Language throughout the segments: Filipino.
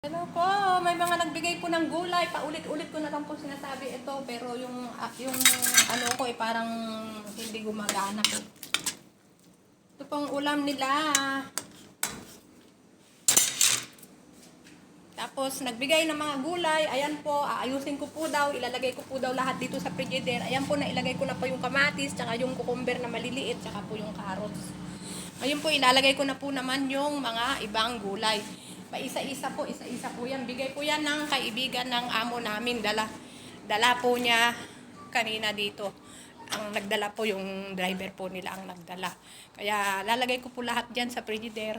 Hello po, may mga nagbigay po ng gulay. Paulit-ulit ko na lang po sinasabi ito, pero yung ano ko parang hindi gumagana po. Ito pong ulam nila. Tapos nagbigay ng mga gulay. Ayan po, aayusin ko po daw, ilalagay ko po daw lahat dito sa frigidaire. Ayan po, nailagay ko na po yung kamatis, tsaka yung cucumber na maliliit, tsaka po yung carrots. Ngayon po, ilalagay ko na po naman yung mga ibang gulay. Isa-isa po yan. Bigay po yan ng kaibigan ng amo namin. Dala po niya kanina dito. Ang nagdala po yung driver po nila ang nagdala. Kaya lalagay ko po lahat dyan sa frigidaire.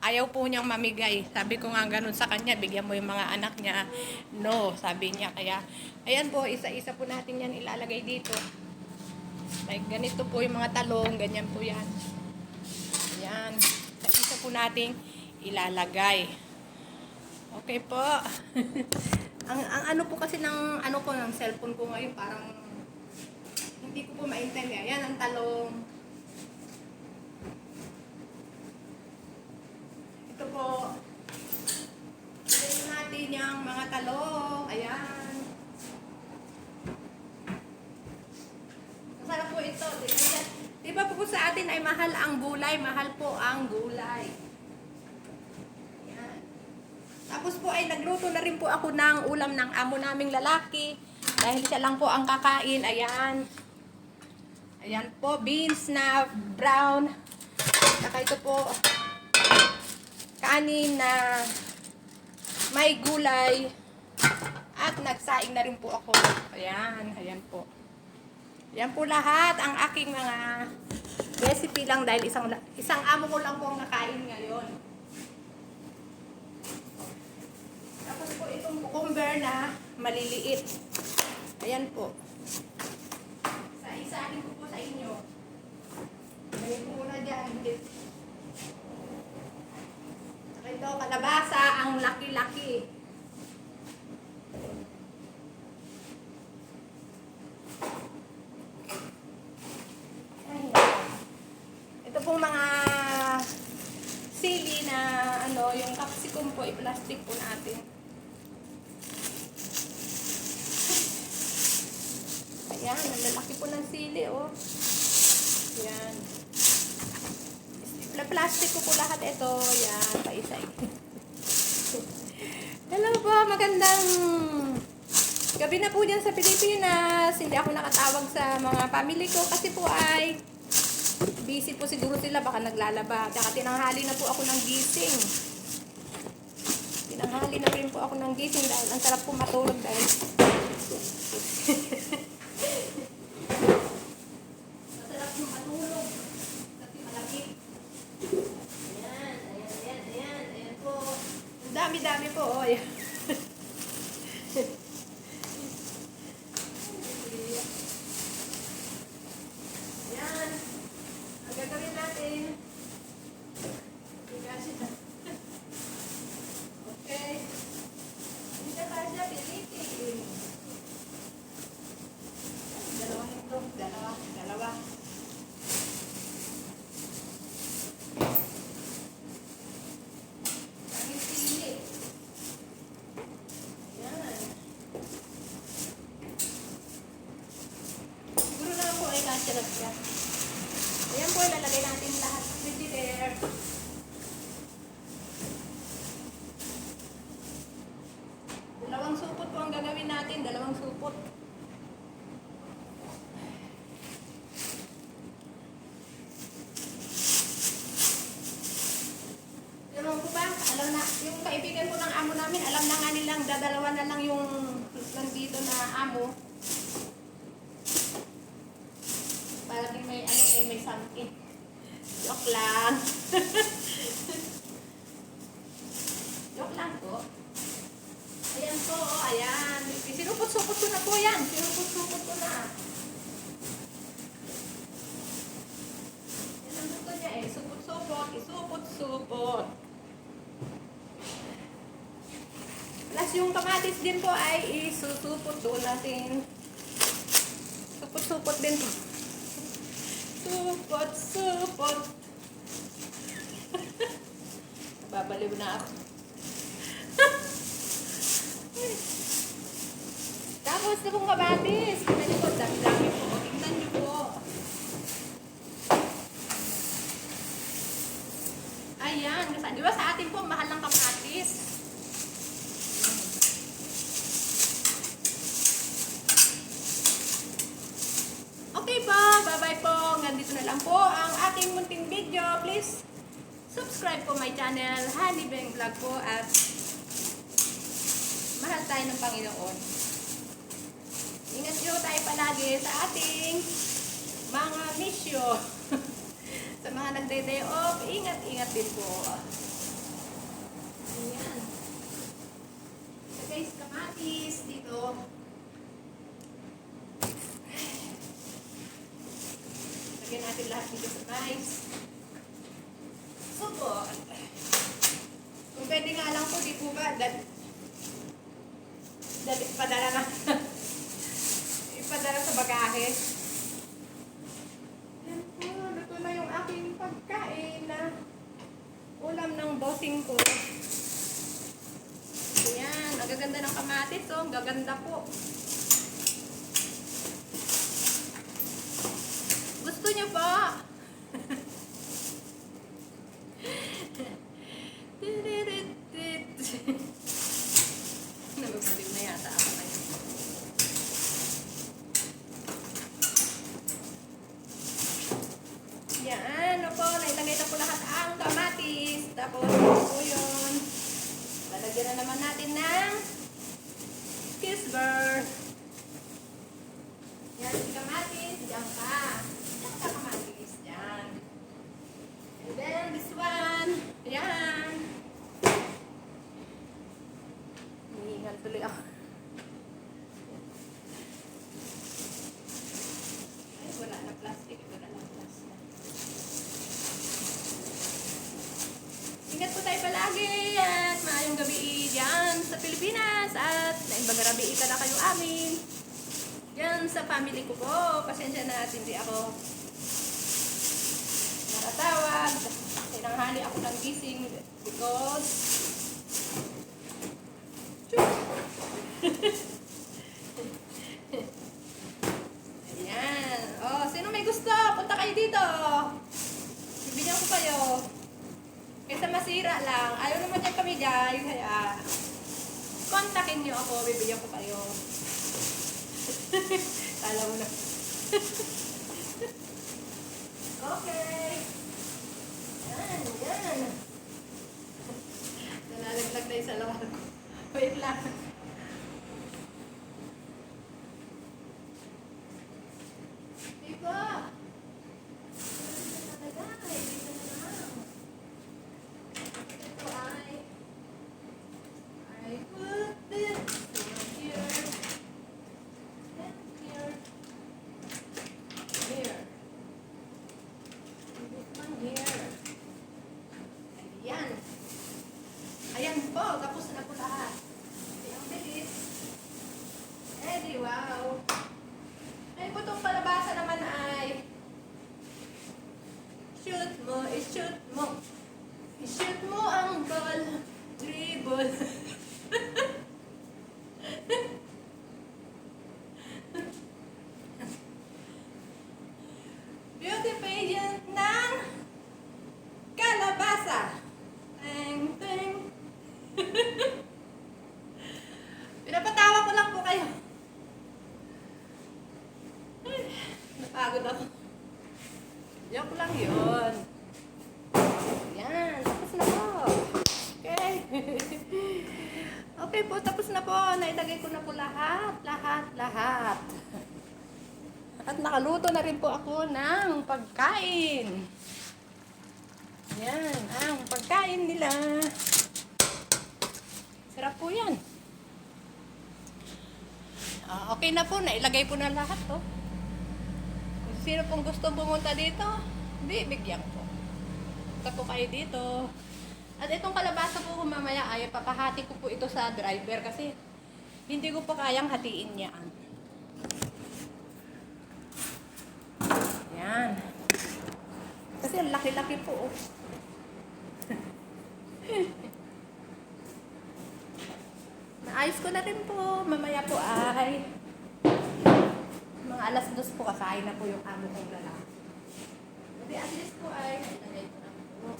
Ayaw po niyang mamigay. Sabi ko nga ganun sa kanya, bigyan mo yung mga anak niya. No, sabi niya. Kaya, ayan po, isa-isa po natin yan ilalagay dito. Like, ganito po yung mga talong, ganyan po yan. Ayan. Isa po nating ilalagay. Okay po. ang ano po kasi ng ano ko ng cellphone ko ngayon parang hindi ko po maintindihan. Ayan ang talong. Ito po. Ilagay natin yung mga talong. Ayan. Masarap po ito. Diba po sa atin ay mahal ang gulay. Mahal po ang gulay. Ayan. Tapos po ay nagluto na rin po ako ng ulam ng amo naming lalaki. Dahil siya lang po ang kakain. Ayan. Ayan po. Beans na brown. Saka ito po. Kanin na may gulay. At nagsaing na rin po ako. Ayan. Ayan po. Yan po lahat ang aking mga recipe lang dahil isang amo ko lang po ang nakain ngayon. Tapos po itong cucumber na maliliit. Ayan po. Isa-isahin ko po sa inyo. Ayan po muna dyan. Ito, kalabasa ang laki-laki. Pong mga sili na ano, yung capsicum po, i-plastic po natin. Ayan, ang lalaki po ng sili, oh. Ayan. Plastic ko po lahat ito. Ayan, paisa-isa. Hello po, magandang gabi na po dyan sa Pilipinas. Hindi ako nakatawag sa mga family ko kasi po ay busy po siguro sila, baka naglalaba. Tsaka tinanghali na po ako ng gising. Tinanghali na rin po ako ng gising dahil ang sarap po matulog dahil masarap po matulog kasi malamig. Ayan po. Ang dami-dami po, oh. Ayan. Gagawin natin. Okay. Hindi ka siya pilitin. Dalawa nito. Dalawa. Daming sili. Yan. Siguro na ako ay kasya. Ayan po, ilalagay natin lahat sa frigidaire. Dalawang supot po ang gagawin natin. Dalawang supot. Alam ko ba? Alam na, yung kaibigan ko ng amo namin, alam na nga nilang dadalawa na lang yung nandito na amo. Para din may ano may something. Joke lang. Joke lang po. Ayan po, ayan. Sinupot-supot ko na po yan. Sinupot-supot ko na. Yan ang gusto niya eh. Supot-supot. Isupot-supot. Plus yung kamatis din po ay isusupot doon natin. Supot-supot din po. Supot. Babaliw na ako. Tapos na pong kamatis. Tingnan niyo po, dami-dami po. Tingnan niyo po. Ayan, di ba sa atin po, mahal ng kamatis. Okay po, bye-bye po. Hanggang dito na lang po ang aking munting video. Please subscribe po my channel, Honey Beng Vlog po, at mahal tayo ng Panginoon. Ingat nyo tayo palagi sa ating mga misyon. Sa mga nagday-day off, ingat-ingat din po. Ayan. So guys, kamatis dito. Lagyan natin lahat dito sa rice. So po, kung pwede nga lang po, di po ba, padala na. Ipadala sa bagahe. Yan po, luto na yung aking pagkain na ulam ng bossing ko. Ayan, ang gaganda ng kamatis, oh, ang gaganda po. Gusto niyo ba? Nababaliw na yata ako ngayon. Yan, po, nailagay na po lahat ang kamatis. Tapos, po yun. Lalagyan na naman natin ng kisber. Yan, si kamatis, diyan ka. Diyan ka kamatis, diyan. And then, this one. Yan. Hinihingal tuloy ako. Ay, wala na plastic. Wala na plastic. Ingat po tayo palagi at maayong gabi dyan sa Pilipinas at naibang gabi na kayo amin. Yan sa family ko po. Pasensya na at hindi ako nakatawag. Tinanghali ako ng gising because ayan. Oh, sino may gusto? Punta kayo dito. Bibigyan ko kayo. Kaysa masira lang. Ayaw naman niya kami dyan. Kaya kontakin niyo ako. Bibigyan ko kayo. Kala mo na. Okay. Yan, yan. Nalalaglag na yung sa lawal ko. Wait lang. Diba? I put this here. Here. This one here. Ayan. Ayan po. Tapos na po lahat. Ang bilis. Eh, di wow. Ay po itong palabasa naman ay shoot mo, i-shoot mo. I-shoot mo ang ball. Dribble. Beauty pageant ng kalabasa. Teng, teng. Pinapatawa ko lang po kayo. Ay, napagod ako. Joke lang yun. Yan, tapos na po. Okay. Okay po, tapos na po. Nailagay ko na po lahat. At nakaluto na rin po ako ng pagkain. Yan, ang pagkain nila. Sarap po yan. Okay na po, nailagay po na lahat to. Kung sino pong gusto pumunta dito, bibigyan ko. Punta po kayo dito. At itong kalabasa po mamaya ay papahati ko po ito sa driver kasi hindi ko pa kayang hatiin yan. Yan. Kasi ang laki-laki po. Naayos ko na rin po. Mamaya po ay Mga alas 2 po, kakain na po yung amo kong lalaki. Hindi, at least po ay, ilagay ko na po.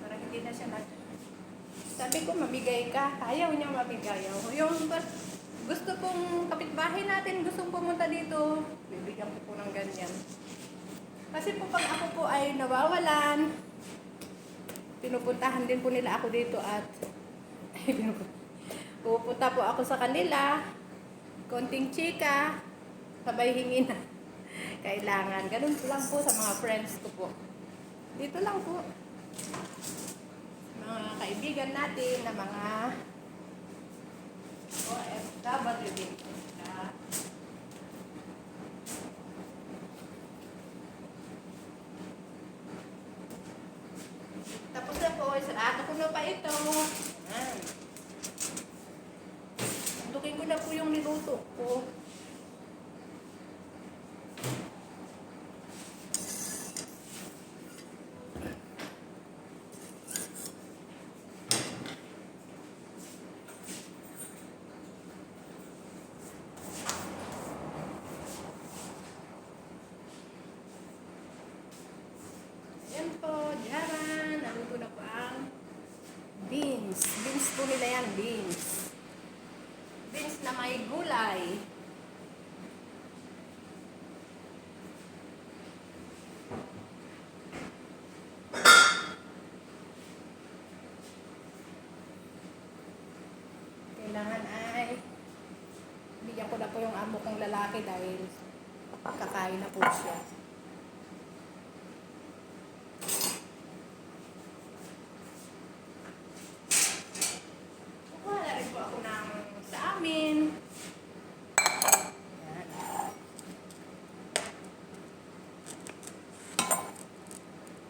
Para hindi na siya sabi ko, mabigay ka. Ayaw niya mabigay. Yung gusto pong kapitbahay natin, gustong pumunta dito, bibigyan ko po ng ganyan. Kasi po pag ako po ay nawawalan, pinupuntahan din po nila ako dito at pupunta po ako sa kanila, konting chika, sabay hingi na kailangan. Ganun po lang po sa mga friends ko po. Dito lang po. Mga kaibigan natin na mga OFW din po sila. Tapos na po, sarado ko na pa ito. Ayan. Tukin ko na po yung niluto ko. Yan po, diyan. Naluto na po ang beans. Beans po nila yan, beans. Beans na may gulay. Kailangan ay bigyan ko na po yung amo kong lalaki dahil kakain na po siya. Kukuha na rin po ako ng sa amin. Yan.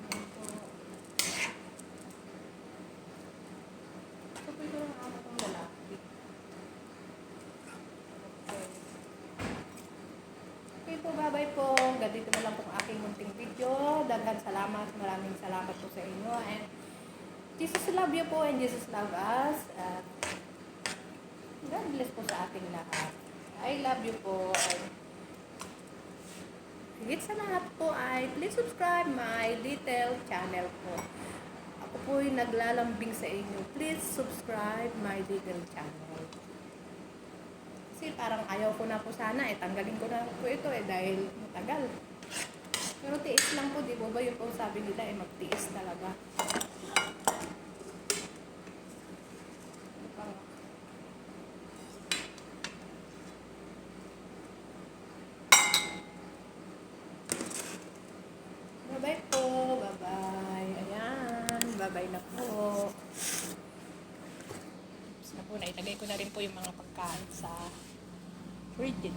Yan po. Tukoy ko ng amo kong lalaki. Okay po, bye-bye po. Ganito na lang po ang aking munting video. Daghan salamat. Maraming salamat po sa inyo. And Jesus love you po and Jesus love us. At God bless po sa ating lahat. I love you po. And higit sa lahat po ay please subscribe my little channel po. Ako po yung naglalambing sa inyo. Please subscribe my little channel. Kasi parang ayaw ko na po sana tanggalin ko na po ito dahil matagal. Pero tiis lang po, di ba yun po sabi nila magtiis talaga. Bye-bye po, bye-bye. Ayan, bye-bye na po. Tapos na po, naitagay ko na rin po yung mga pagkain sa fridge.